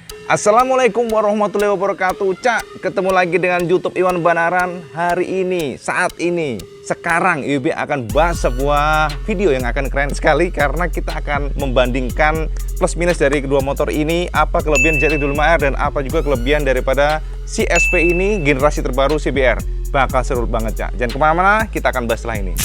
Assalamualaikum warahmatullahi wabarakatuh. Cak, ketemu lagi dengan YouTube Iwan Banaran. Hari ini, saat ini, sekarang IWB akan bahas sebuah video yang akan keren sekali, karena kita akan membandingkan plus minus dari kedua motor ini, apa kelebihan ZX25R dan apa juga kelebihan daripada si SP ini generasi terbaru CBR. Bakal seru banget, Cak. Jangan kemana-mana, kita akan bahas setelah ini.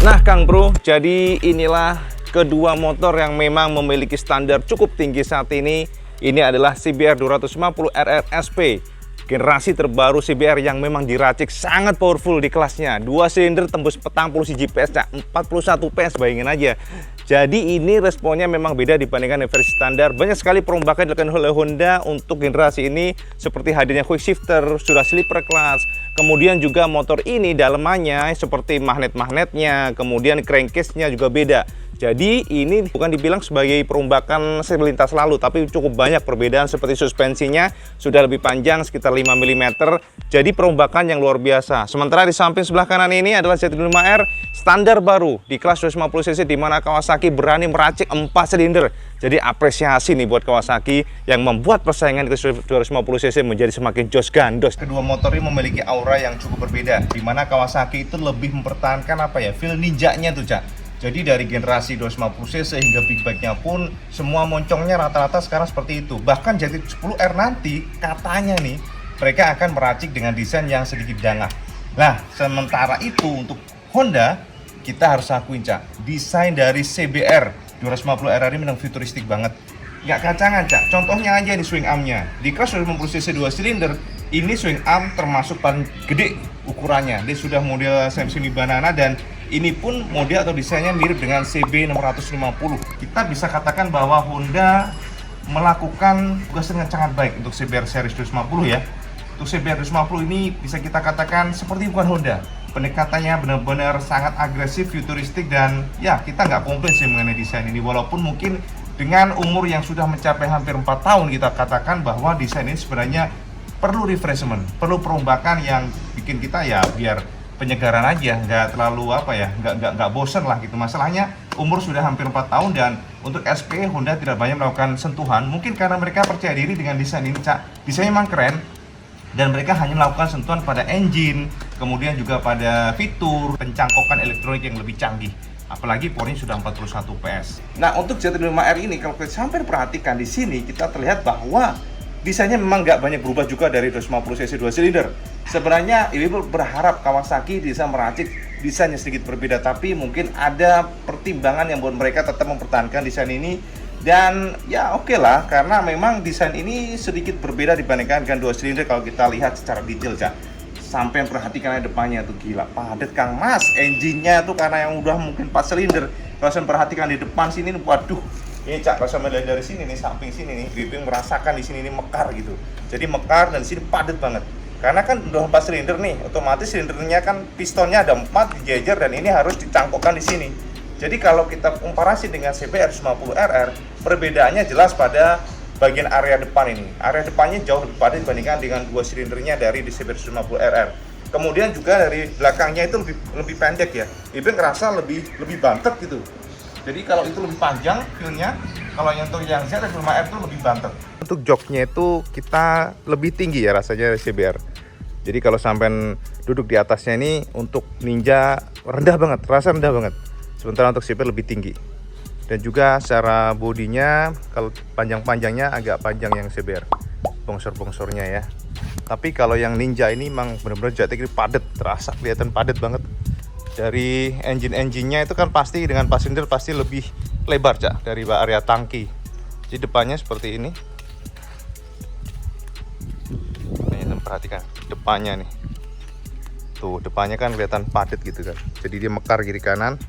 Nah Kang Bro, jadi inilah kedua motor yang memang memiliki standar cukup tinggi saat ini. Ini adalah CBR 250 RR SP, generasi terbaru CBR yang memang diracik sangat powerful di kelasnya. 2 silinder tembus 40 PS, 41 PS, bayangin aja. Jadi ini responnya memang beda dibandingkan dengan versi standar. Banyak sekali perombakan dilakukan oleh Honda untuk generasi ini, seperti hadirnya quick shifter, sudah sleeper class. Kemudian juga motor ini dalemannya seperti magnet-magnetnya, kemudian crankcase-nya juga beda. Jadi ini bukan dibilang sebagai perombakan selintas lalu, tapi cukup banyak perbedaan, seperti suspensinya sudah lebih panjang sekitar 5 mm. Jadi perombakan yang luar biasa. Sementara di samping sebelah kanan ini adalah ZX25R standar baru di kelas 250 cc, di mana Kawasaki berani meracik 4 silinder. Jadi apresiasi nih buat Kawasaki yang membuat persaingan di kelas 250 cc menjadi semakin jos gandos. Kedua motor ini memiliki aura yang cukup berbeda, di mana Kawasaki itu lebih mempertahankan feel ninjanya tuh, Cak. Jadi dari generasi 250cc hingga big bike-nya pun semua moncongnya rata-rata sekarang seperti itu. Bahkan ZX10R nanti katanya nih mereka akan meracik dengan desain yang sedikit dangah. Nah, sementara itu untuk Honda, kita harus akuin, Cak, desain dari CBR 250R ini memang futuristik banget. Nggak kacangan, Cak. Contohnya aja di swing arm-nya. Di kelas 250cc 2 silinder, ini swing arm termasuk paling gede ukurannya. Dia sudah model semi banana, dan ini pun model atau desainnya mirip dengan CB650. Kita bisa katakan bahwa Honda melakukan tugas dengan sangat baik untuk CBR series 250 ya. Untuk CBR 250 ini bisa kita katakan seperti bukan Honda. Pendekatannya benar-benar sangat agresif, futuristik, dan ya kita nggak komplain sih mengenai desain ini. Walaupun mungkin dengan umur yang sudah mencapai hampir 4 tahun, kita katakan bahwa desain ini sebenarnya perlu refreshment, perlu perombakan yang bikin kita ya biar penyegaran aja, nggak terlalu nggak bosen lah gitu. Masalahnya umur sudah hampir 4 tahun, dan untuk SP Honda tidak banyak melakukan sentuhan, mungkin karena mereka percaya diri dengan desain ini, Cak. Desainnya memang keren, dan mereka hanya melakukan sentuhan pada engine, kemudian juga pada fitur pencangkokan elektronik yang lebih canggih. Apalagi powernya sudah 41 PS. Nah, untuk ZX25R ini kalau kita sampai perhatikan di sini, kita terlihat bahwa desainnya memang nggak banyak berubah juga dari 250cc 2 silinder. Sebenarnya IWB berharap Kawasaki bisa meracik desainnya sedikit berbeda, tapi mungkin ada pertimbangan yang buat mereka tetap mempertahankan desain ini. Dan ya oke lah, karena memang desain ini sedikit berbeda dibandingkan dengan 2 silinder kalau kita lihat secara detail, Cak. Sampai perhatikan depannya tuh, gila padat Kang Mas. Engine-nya tuh karena yang udah mungkin 4 silinder. Kalau saya perhatikan di depan sini, waduh. Ini, Cak, kalau saya melihat dari sini nih, samping sini nih, IWB merasakan di sini ini mekar gitu. Jadi mekar, dan di sini padat banget. Karena kan udah 4 silinder nih, otomatis silindernya kan pistonnya ada 4 dijejer, dan ini harus dicangkokkan di sini. Jadi kalau kita komparasi dengan CBR 250RR, perbedaannya jelas pada bagian area depan ini. Area depannya jauh lebih padat dibandingkan dengan 2 silindernya dari CBR 250RR. Kemudian juga dari belakangnya itu lebih pendek ya. IWB ngerasa lebih bantet gitu. Jadi kalau itu lebih panjang feel-nya, kalau yang untuk yang ZX25R itu lebih bantet. Untuk joknya itu kita lebih tinggi ya rasanya dari CBR. Jadi kalau sampai duduk di atasnya ini untuk Ninja rendah banget, rasa rendah banget. Sementara untuk CBR lebih tinggi. Dan juga secara bodinya, kalau panjang-panjangnya agak panjang yang CBR. Bongsor-bongsornya ya. Tapi kalau yang Ninja ini memang benar-benar ZX ini padat, terasa kelihatan padat banget. Dari engine-nya itu kan pasti dengan 4 silinder pasti lebih lebar, Cak, dari area tangki. Jadi depannya seperti ini. Nih, perhatikan depannya nih. Tuh, depannya kan kelihatan padat gitu kan. Jadi dia mekar kiri kanan.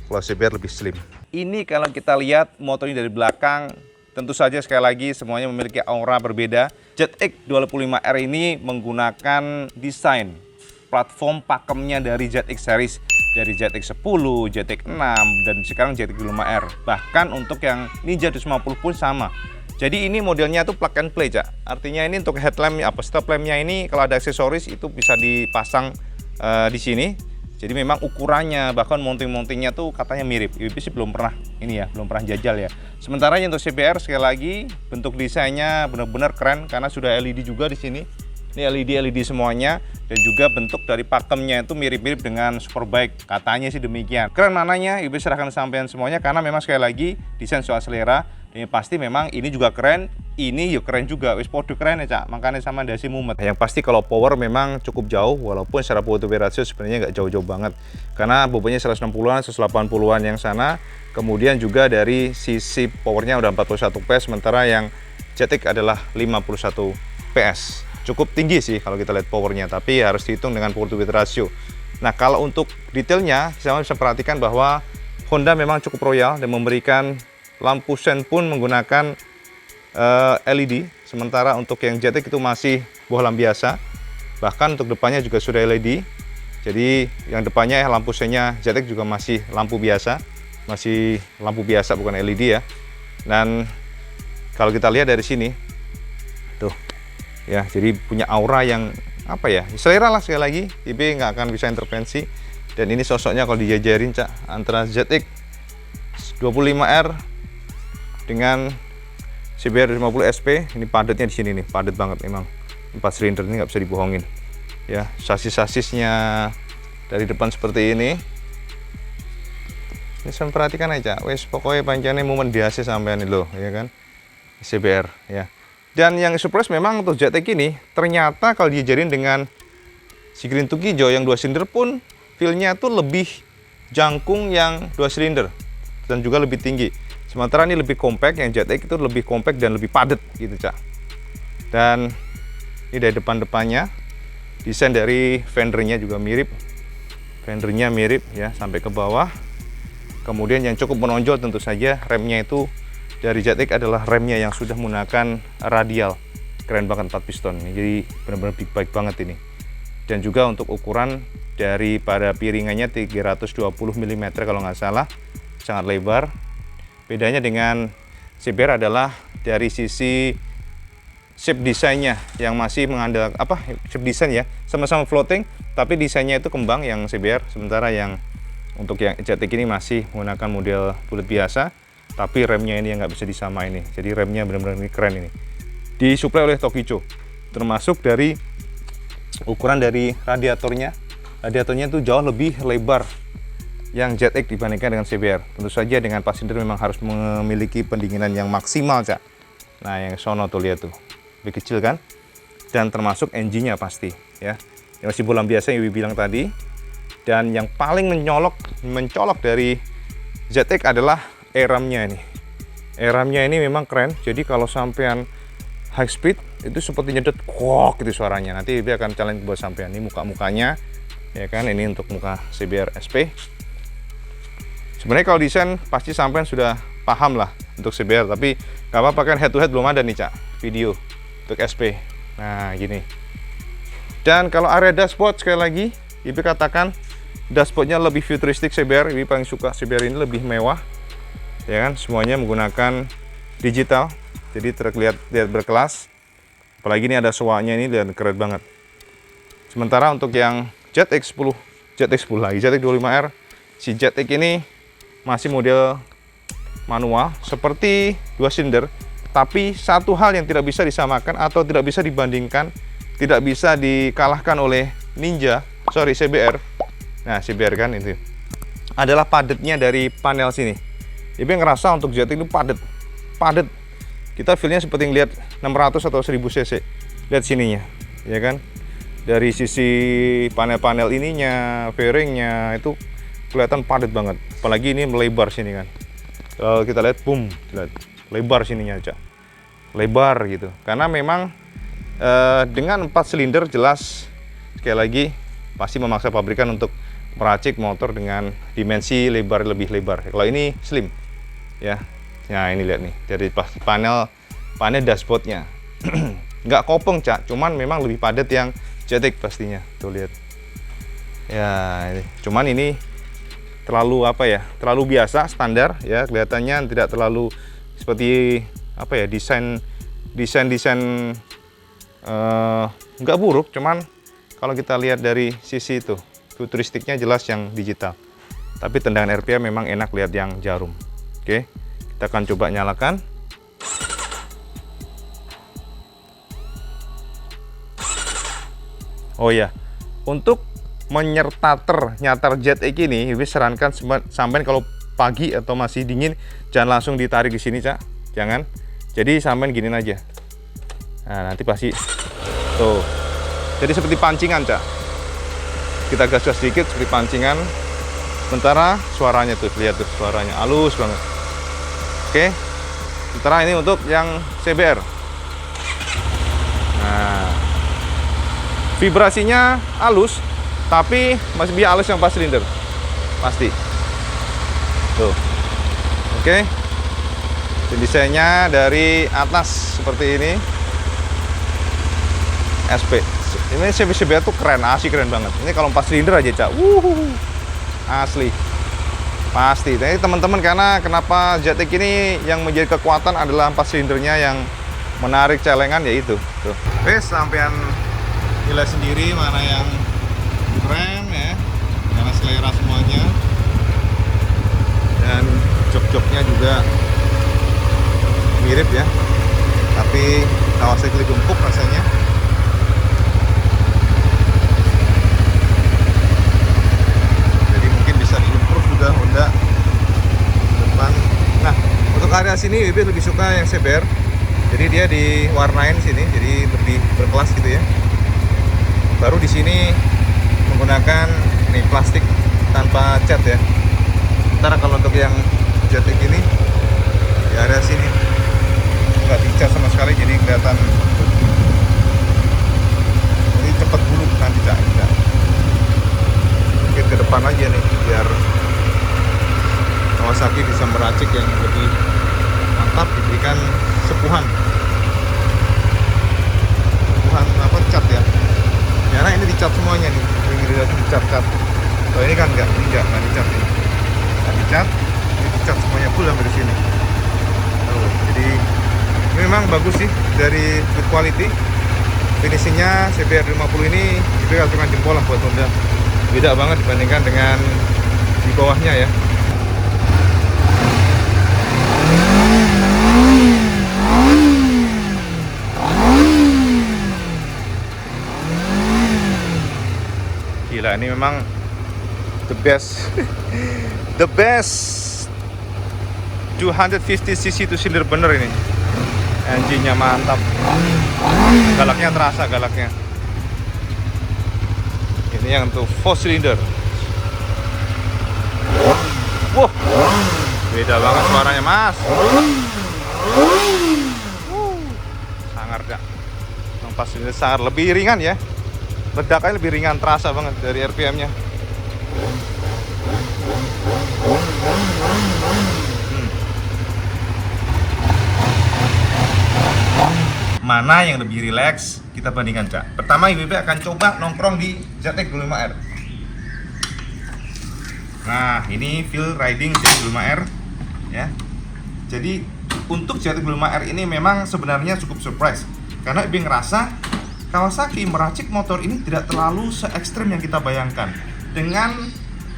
Kalau CBR lebih slim. Ini kalau kita lihat motor ini dari belakang, Tentu saja sekali lagi semuanya memiliki aura berbeda. ZX 25R ini menggunakan desain platform pakemnya dari ZX series, dari ZX 10, ZX 6, dan sekarang ZX 25R. Bahkan untuk yang Ninja 250 pun sama. Jadi ini modelnya tuh plug and play, Cak. Artinya ini untuk headlamp stop lampnya ini kalau ada aksesoris itu bisa dipasang di sini. Jadi memang ukurannya bahkan mounting-mountingnya tuh katanya mirip. Ibu sih belum pernah belum pernah jajal ya. Sementara untuk CBR sekali lagi bentuk desainnya benar-benar keren karena sudah LED juga di sini. Ini LED semuanya dan juga bentuk dari pakemnya itu mirip-mirip dengan Superbike. Katanya sih demikian. Keren mananya? Ibu serahkan sampean semuanya karena memang sekali lagi desain soal selera. Ini pasti memang ini juga keren, ini yuk keren juga, wis podo keren ya, Cak. Makanya sama dasi mumet. Yang pasti kalau power memang cukup jauh, walaupun secara power to weight ratio sebenarnya nggak jauh-jauh banget. Karena bobotnya 160-an, 180-an yang sana. Kemudian juga dari sisi powernya udah 41 PS, sementara yang ZX adalah 51 PS. Cukup tinggi sih kalau kita lihat powernya, tapi harus dihitung dengan power to weight ratio. Nah, kalau untuk detailnya, saya bisa perhatikan bahwa Honda memang cukup royal dan memberikan lampu sen pun menggunakan LED, sementara untuk yang ZX itu masih bohlam biasa. Bahkan untuk depannya juga sudah LED. Jadi yang depannya lampu sennya ZX juga masih lampu biasa, bukan LED ya. Dan kalau kita lihat dari sini, tuh ya, jadi punya aura yang apa ya, selera lah sekali lagi. IB nggak akan bisa intervensi. Dan ini sosoknya kalau dijajarin, Cak, antara ZX 25R dengan CBR 250 SP, ini padatnya di sini nih, padat banget memang. 4 silinder ini nggak bisa dibohongin. Ya, sasis-sasisnya dari depan seperti ini. Ini saya perhatikan aja, wes pokoknya pancane momen biasa sampean nih loh, ya kan? CBR ya. Dan yang surprise memang untuk ZX ini ternyata kalau diajarin dengan si Green Tukijo yang 2 silinder pun feel-nya tuh lebih jangkung yang 2 silinder dan juga lebih tinggi. Sementara ini lebih compact, yang ZX itu lebih compact dan lebih padat gitu, Cak. Dan ini dari depan-depannya, desain dari fendernya juga mirip. Fendernya mirip ya sampai ke bawah. Kemudian yang cukup menonjol tentu saja remnya itu dari ZX adalah remnya yang sudah menggunakan radial. Keren banget 4 piston. Jadi benar-benar big bike banget ini. Dan juga untuk ukuran daripada piringannya 320 mm kalau nggak salah, sangat lebar. Bedanya dengan CBR adalah dari sisi shape desainnya yang masih mengandalkan shape desain ya, sama-sama floating tapi desainnya itu kembang yang CBR, sementara yang untuk yang ZX ini masih menggunakan model bulat biasa tapi remnya ini yang nggak bisa disamain ini. Jadi remnya benar-benar keren ini. Disuplai oleh Tokicho. Termasuk dari ukuran dari radiatornya. Radiatornya itu jauh lebih lebar yang ZX dibandingkan dengan CBR. Tentu saja dengan 4 silinder memang harus memiliki pendinginan yang maksimal, Cak. Nah, yang sono tuh lihat tuh, lebih kecil kan? Dan termasuk engine-nya pasti ya. Yang masih bohlam biasa yang Wibi bilang tadi. Dan yang paling mencolok dari ZX adalah E-RAM-nya ini. E-RAM-nya ini memang keren. Jadi kalau sampean high speed itu seperti nyedot kok gitu suaranya. Nanti dia akan challenge buat sampean. Ini muka-mukanya ya kan, ini untuk muka CBR SP. Sebenarnya kalau desain pasti sampean sudah paham lah untuk CBR, tapi nggak apa-apa kan, head to head belum ada nih, Cak, video untuk SP. Nah gini. Dan kalau area dashboard sekali lagi Ibu katakan dashboardnya lebih futuristik CBR. Ibu paling suka CBR ini, lebih mewah ya kan, semuanya menggunakan digital jadi terlihat berkelas. Apalagi ini ada suaranya ini dan keren banget. Sementara untuk yang ZX 10 lagi, ZX 25R, si ZX ini masih model manual seperti 2 silinder, tapi satu hal yang tidak bisa disamakan atau tidak bisa dibandingkan, tidak bisa dikalahkan oleh CBR. Nah, CBR kan itu adalah padatnya dari panel sini. Jadi ngerasa untuk ZX itu padat. Kita feelnya seperti ngeliat 600 atau 1000 cc. Lihat sininya, ya kan? Dari sisi panel-panel ininya, fairingnya itu kelihatan padat banget. Apalagi ini melebar sini kan. Kalau kita lihat, boom, lihat lebar sininya aja, lebar gitu. Karena memang dengan 4 silinder jelas sekali lagi pasti memaksa pabrikan untuk meracik motor dengan dimensi lebar lebih lebar. Kalau ini slim, ya Nah ini lihat nih dari panel dashboardnya. Nggak kopeng Cak, cuman memang lebih padat yang Jetek pastinya. Tuh lihat. Ya, cuman ini terlalu apa ya? Terlalu biasa, standar ya. Kelihatannya tidak terlalu seperti apa ya? Desain nggak buruk, cuman kalau kita lihat dari sisi itu futuristiknya jelas yang digital. Tapi tendangan RPM memang enak lihat yang jarum. Oke, kita akan coba nyalakan. Oh ya, untuk nyatar Jetek ini, Wibi sarankan sampai kalau pagi atau masih dingin jangan langsung ditarik di sini Cak, jangan. Jadi sampai gini aja. Nah nanti pasti tuh. Jadi seperti pancingan Cak. Kita gas-gas sedikit seperti pancingan. Sementara suaranya tuh lihat tuh suaranya halus banget. Oke. Sementara ini untuk yang CBR. Nah. Vibrasinya halus, tapi masih bisa halus yang 4 silinder, pasti. Tuh, oke. Desainnya dari atas seperti ini. SP. Ini CB tuh keren, asli keren banget. Ini kalau 4 silinder aja Cak, asli, pasti. Jadi teman-teman karena kenapa Jetek ini yang menjadi kekuatan adalah 4 silindernya yang menarik celengan yaitu. Tuh, sampean nilai sendiri mana yang keren ya, karena selera semuanya, dan jok-joknya juga mirip ya, tapi Kawasaki lebih empuk rasanya. Jadi mungkin bisa diimprove juga Honda depan. Nah untuk area sini Wibi lebih suka yang CBR, jadi dia diwarnain sini jadi lebih berkelas gitu ya. Baru di sini menggunakan nih plastik tanpa cat ya. Sementara kalau untuk yang Jetek ini di area sini nggak dicat sama sekali, jadi kelihatan ini cepet buluk nanti Cak. Mungkin ke depan aja nih biar Kawasaki bisa meracik yang lebih mantap, diberikan sepuhan apa cat ya. Karena ini dicat semuanya nih, ini dicat. Kalau ini kan nggak dicat nih. Nggak dicat, ini dicat semuanya full sampai di sini. Jadi ini memang bagus sih dari build quality. Finishingnya CBR 50 ini juga acungan jempol lah buat Honda. Beda banget dibandingkan dengan di bawahnya ya. Gila, ini memang the best 250cc itu silinder bener ini. Engine-nya mantap, galaknya terasa galaknya. Ini yang untuk 4 silinder. Wah, beda banget suaranya Mas. Sangar gak? Yang 4 silinder sangat lebih ringan ya. Ledakannya lebih ringan, terasa banget dari RPM-nya. Mana yang lebih rileks? Kita bandingkan Cak. Pertama IWB akan coba nongkrong di Jetek 25R. Nah ini feel riding Jetek 25R ya. Jadi untuk Jetek 25R ini memang sebenarnya cukup surprise, karena IWB ngerasa Kawasaki meracik motor ini tidak terlalu se-ekstrem yang kita bayangkan. Dengan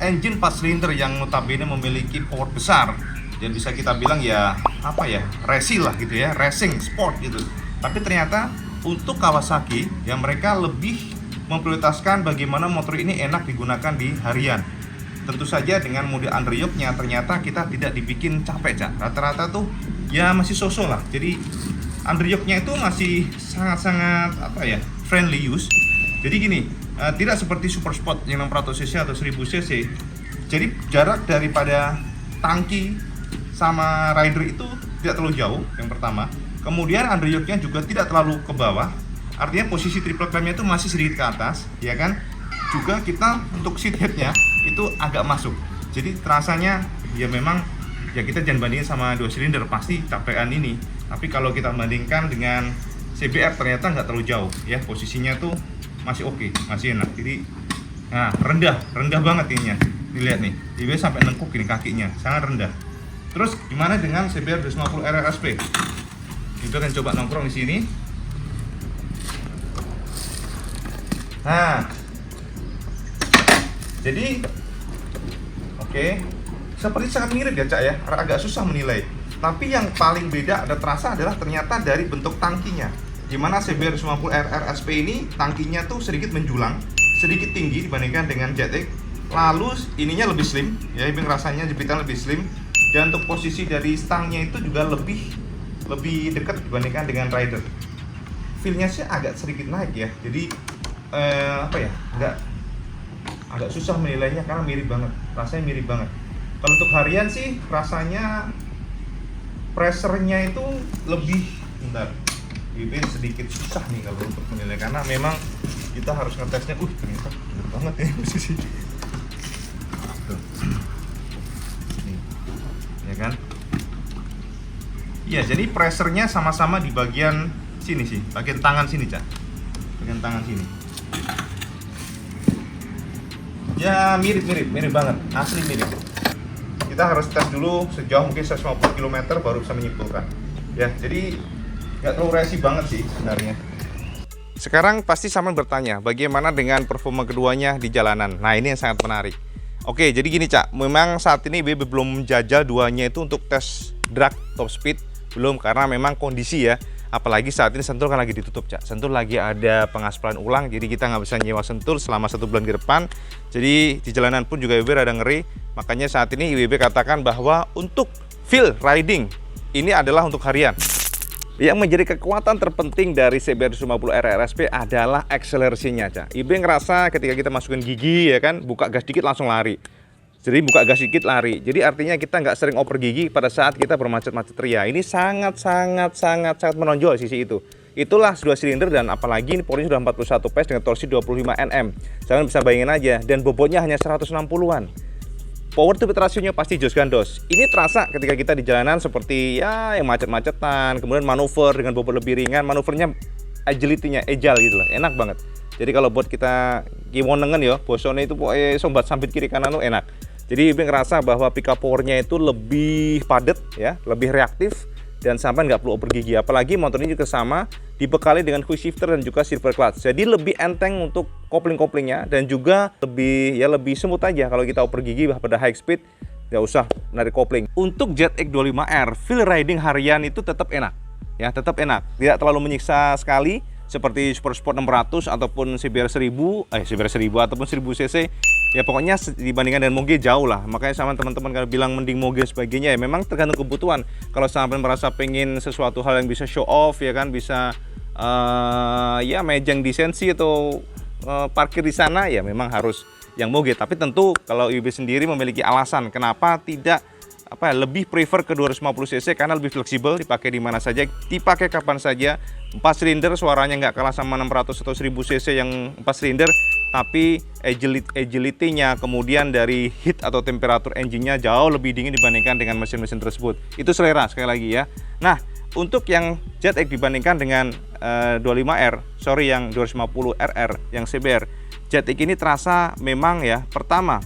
engine 4 silinder yang notabene memiliki power besar, dan bisa kita bilang ya apa ya, racing lah gitu ya, racing sport gitu. Tapi ternyata untuk Kawasaki yang mereka lebih memprioritaskan bagaimana motor ini enak digunakan di harian. Tentu saja dengan mode underyoke-nya ternyata kita tidak dibikin capek Cak. Rata-rata tuh ya masih so-so lah. Jadi underyoke-nya itu masih sangat-sangat apa ya, friendly use. Jadi gini, tidak seperti super sport yang 600cc atau 1000cc. Jadi jarak daripada tangki sama rider itu tidak terlalu jauh, yang pertama. Kemudian underyoke-nya juga tidak terlalu ke bawah. Artinya posisi triple clamp-nya itu masih sedikit ke atas, ya kan? Juga kita untuk seat head-nya itu agak masuk. Jadi terasanya ya memang ya kita jangan bandingin sama 2 silinder, pasti capean ini. Tapi kalau kita bandingkan dengan CBR ternyata nggak terlalu jauh ya, posisinya tuh masih oke, masih enak. Jadi nah rendah banget ininya. Dilihat nih, IB sampai nengkuk ini kakinya, sangat rendah. Terus gimana dengan CBR 250 RRSP? Itu kan coba nongkrong di sini. Nah, jadi oke, seperti sangat mirip ya Cak ya, agak susah menilai. Tapi yang paling beda ada terasa adalah ternyata dari bentuk tangkinya. Dimana CBR 250 RRSP ini tangkinya tuh sedikit menjulang, sedikit tinggi dibandingkan dengan ZX. Lalu ininya lebih slim, ya Ibing rasanya jepitan lebih slim. Dan untuk posisi dari stangnya itu juga lebih dekat dibandingkan dengan Rider. Feel-nya sih agak sedikit naik ya. Jadi agak susah menilainya karena mirip banget, rasanya mirip banget. Kalau untuk harian sih rasanya pressure-nya itu lebih, bentar, ini sedikit susah nih kalau untuk menilai karena memang kita harus ngetesnya. Ternyata bener banget ya posisi. Ya kan? Iya, jadi pressure-nya sama-sama di bagian sini sih, bagian tangan sini, Cak. Bagian tangan sini. Ya mirip banget, asli mirip. Kita harus tes dulu sejauh mungkin 150 km baru bisa menyimpulkan. Ya, jadi nggak terlalu resi banget sih sebenarnya. Sekarang pasti sama bertanya, bagaimana dengan performa keduanya di jalanan? Nah, ini yang sangat menarik. Oke, jadi gini Cak, memang saat ini BB belum menjajal duanya itu untuk tes drag top speed, belum, karena memang kondisi ya. Apalagi saat ini Sentul kan lagi ditutup Cak. Sentul lagi ada pengaspalan ulang, jadi kita nggak bisa nyewa Sentul selama 1 bulan ke depan. Jadi di jalanan pun juga IWB rada ngeri. Makanya saat ini IWB katakan bahwa untuk field riding ini adalah untuk harian. Yang menjadi kekuatan terpenting dari CBR 250 RRSP adalah akselerasinya Cak. IWB ngerasa ketika kita masukin gigi ya kan, buka gas dikit langsung lari. Jadi buka gas sedikit lari. Jadi artinya kita nggak sering oper gigi pada saat kita bermacet-macet ria. Ini sangat menonjol sisi itu. Itulah 2 silinder dan apalagi ini powernya sudah 41 PS dengan torsi 25 Nm. Jangan bisa bayangin aja, dan bobotnya hanya 160-an. Power to weight rasionya pasti jos gandos. Ini terasa ketika kita di jalanan seperti ya yang macet-macetan, kemudian manuver dengan bobot lebih ringan, manuvernya agility-nya agile gitu lah, enak banget. Jadi kalau buat kita kiwonengen ya, bosone itu pokoknya sombat sambit kiri kanan tuh enak. Jadi Ibing ngerasa bahwa pick up powernya itu lebih padat ya, lebih reaktif dan sampai nggak perlu oper gigi. Apalagi motor ini juga sama dibekali dengan quick shifter dan juga silver clutch. Jadi lebih enteng untuk kopling-koplingnya dan juga lebih smooth aja kalau kita oper gigi pada high speed, nggak usah narik kopling. Untuk ZX 25R feel riding harian itu tetap enak. Ya, tetap enak. Tidak terlalu menyiksa sekali seperti Super Sport 600 ataupun CBR 1000 ataupun 1000 cc. Ya pokoknya dibandingkan dengan Moge jauh lah. Makanya sama teman-teman kalau bilang mending Moge sebagainya ya memang tergantung kebutuhan. Kalau sampai merasa pengen sesuatu hal yang bisa show off ya kan, bisa ya mejeng di sensi atau parkir di sana ya memang harus yang Moge. Tapi tentu kalau IWB sendiri memiliki alasan kenapa tidak lebih prefer ke 250 cc karena lebih fleksibel, dipakai di mana saja, dipakai kapan saja. 4 silinder suaranya nggak kalah sama 600 atau 1000 cc yang 4 silinder, tapi agility-nya kemudian dari heat atau temperatur engine-nya jauh lebih dingin dibandingkan dengan mesin-mesin tersebut. Itu selera sekali lagi ya. Nah, untuk yang ZX dibandingkan dengan 25R, yang 250 RR, yang CBR, ZX ini terasa memang ya, pertama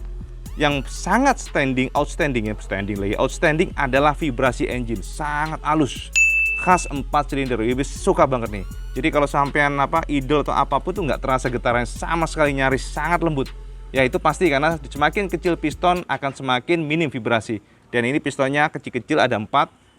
yang sangat outstanding adalah vibrasi engine, sangat halus, khas 4 silinder. Ibis suka banget nih. Jadi kalau sampean idol atau apapun tuh nggak terasa getaran sama sekali, nyaris sangat lembut. Ya itu pasti karena semakin kecil piston akan semakin minim vibrasi. Dan ini pistonnya kecil-kecil ada 4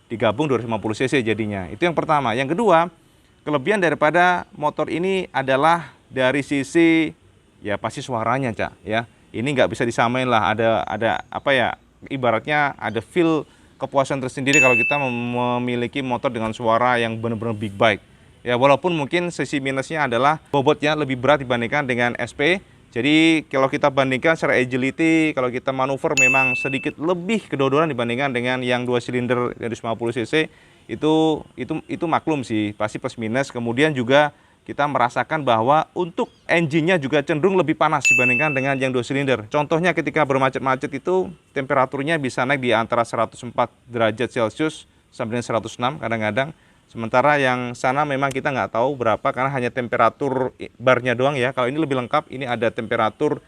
digabung 250 cc jadinya. Itu yang pertama. Yang kedua, kelebihan daripada motor ini adalah dari sisi ya pasti suaranya Cak ya. Ini nggak bisa disamain lah, ada ibaratnya ada feel kepuasan tersendiri kalau kita memiliki motor dengan suara yang benar-benar big bike. Ya walaupun mungkin sisi minusnya adalah bobotnya lebih berat dibandingkan dengan SP. Jadi kalau kita bandingkan secara agility, kalau kita manuver memang sedikit lebih kedodoran dibandingkan dengan yang 2 silinder dari 250 cc. Itu maklum sih, pasti plus minus. Kemudian juga kita merasakan bahwa untuk engine-nya juga cenderung lebih panas dibandingkan dengan yang 2 silinder. Contohnya ketika bermacet-macet itu temperaturnya bisa naik di antara 104 derajat Celcius sampai dengan 106 kadang-kadang. Sementara yang sana memang kita nggak tahu berapa karena hanya temperatur barnya doang ya. Kalau ini lebih lengkap, ini ada temperatur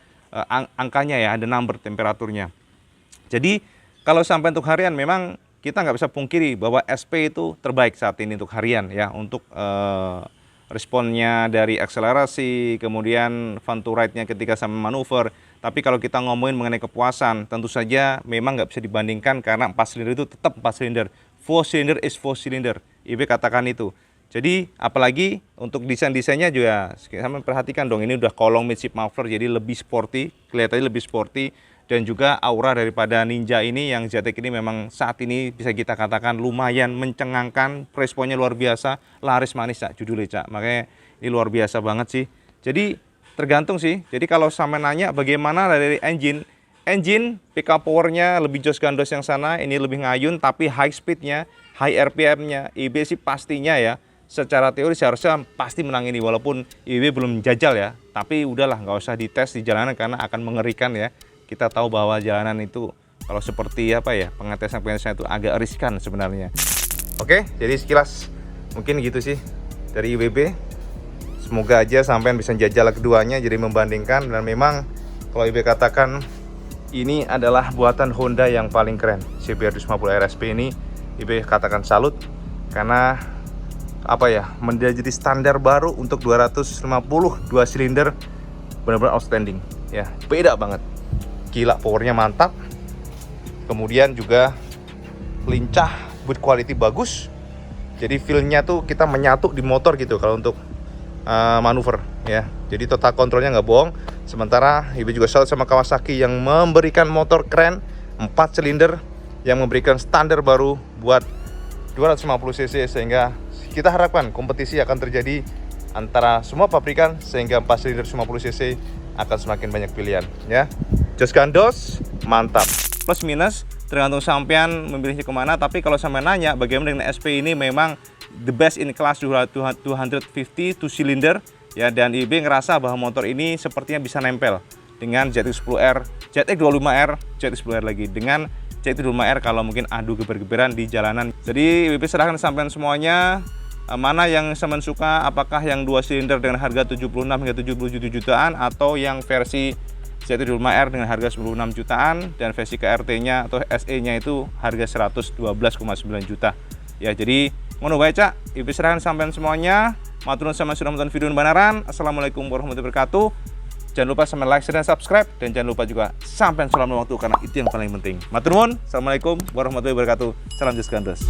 angkanya ya, ada number temperaturnya. Jadi kalau sampai untuk harian memang kita nggak bisa pungkiri bahwa SP itu terbaik saat ini untuk harian ya, untuk responnya dari akselerasi, kemudian fun to ride-nya ketika sama manuver. Tapi kalau kita ngomongin mengenai kepuasan, tentu saja memang nggak bisa dibandingkan karena 4 silinder itu tetap 4 silinder. 4 cylinder is 4 cylinder, IB katakan itu. Jadi apalagi untuk desain-desainnya juga, sama perhatikan dong, ini udah kolong midship muffler jadi lebih sporty, kelihatannya lebih sporty. Dan juga aura daripada Ninja ini yang ZX ini memang saat ini bisa kita katakan lumayan mencengangkan, responnya luar biasa, laris manis Cak, judulnya Cak. Makanya ini luar biasa banget sih. Jadi tergantung sih, jadi kalau sama nanya bagaimana dari engine pickup powernya lebih jos gandos yang sana, ini lebih ngayun, tapi high speednya, high RPM-nya, IB sih pastinya ya, secara teori seharusnya pasti menang ini, walaupun IB belum jajal ya, tapi udahlah nggak usah dites di jalanan karena akan mengerikan ya. Kita tahu bahwa jalanan itu kalau seperti apa ya, pengetesan itu agak riskan sebenarnya. Oke, jadi sekilas mungkin gitu sih dari IWB. Semoga aja sampean bisa jajal keduanya, jadi membandingkan. Dan memang kalau IWB katakan ini adalah buatan Honda yang paling keren. CBR 250 RSP ini IWB katakan salut karena apa ya, menjadi standar baru untuk 250 2 silinder, benar-benar outstanding ya, beda banget. Gila, powernya mantap, kemudian juga lincah, build quality bagus, jadi feel-nya tuh kita menyatu di motor gitu kalau untuk manuver ya. Jadi total kontrolnya nggak bohong. Sementara IB juga salut sama Kawasaki yang memberikan motor keren 4 silinder yang memberikan standar baru buat 250 cc, sehingga kita harapkan kompetisi akan terjadi antara semua pabrikan sehingga 4 silinder 250 cc akan semakin banyak pilihan ya. Jos gandos, mantap. Plus minus tergantung sampean memilihnya kemana. Tapi kalau sampean nanya bagaimana dengan SP ini, memang the best in class 250 2 silinder ya. Dan IB ngerasa bahwa motor ini sepertinya bisa nempel dengan ZX10R, ZX25R, ZX10R lagi dengan ZX25R kalau mungkin adu geber-geberan di jalanan. Jadi IB serahkan sampean semuanya, mana yang sampean suka, apakah yang 2 silinder dengan harga 76 hingga 77 jutaan atau yang versi ZX25R dengan harga 96 jutaan dan versi KRT-nya atau SE-nya itu harga 112,9 juta. Ya, jadi ngono bae Cak, IB serahkan sampean semuanya. Matur nuwun sama sudah menonton video Banaran. Assalamualaikum warahmatullahi wabarakatuh. Jangan lupa sampai like, share, dan subscribe, dan jangan lupa juga sampean selama waktu karena itu yang paling penting. Matur nuwun. Assalamualaikum warahmatullahi wabarakatuh. Salam Jos gandos.